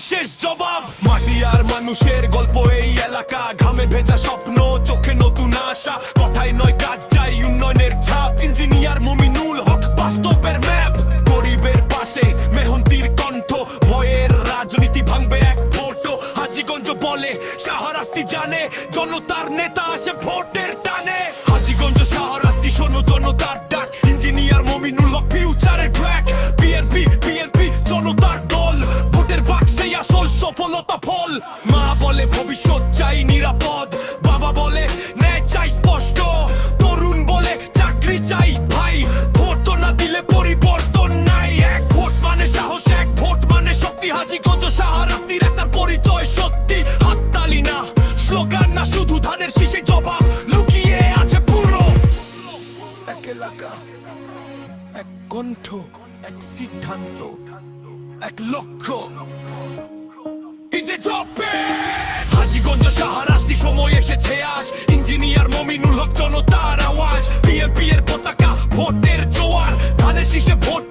শেষ জবাব। মাটি আর মানুষের গল্প এই এলাকা, ঘামে ভেজা স্বপ্ন, চোখে নতুন আশা, কথায় নয় কাজ চাই উন্নয়নের ছাপ। ইঞ্জিনিয়ার মুমিনুল হক বাস্তবের ম্যাপ, গরিবের পাশে মেহনতির কণ্ঠ, ভয়ের রাজনীতি ভাঙবে এক ভোটও। হাজীগঞ্জ বলে শাহরাস্তি জানে, জনতার নেতা আসে ভোটের টানে। হাজীগঞ্জ শাহরাস্তি শোনো জনতার ডাক, engineer Mominul Haque ফিউচারের track. BNP BNP জনতার দল, ভোটের বাক্সে আসল সফলতা ফল। মা বলে ভবিষ্যৎ চাই নিরাপদ, বাবা বলে ন্যায় চাই স্পষ্ট, তরুণ বলে চাকরি চাই ভাই, ভোট না দিলে পরিবর্তন নাই। এক ভোট মানে সাহস, এক ভোট মানে শক্তি। হাজীগঞ্জ শাহরাস্তির একটা পরিচয় সত্যি, হাততালি না স্লোগান না শুধু ধানের শীষে জবাব লুকিয়ে আছে পুরো। এক এলাকা, এক কণ্ঠ, এক সিদ্ধান্ত, এক লক্ষ্য। হাজীগঞ্জ শাহরাস্তি সময় এসেছে আজ, ইঞ্জিনিয়ার মুমিনুল হক জনতার আওয়াজ। বিএনপি এর পতাকা ভোটের জোয়ার, ধানের শীষে ভোট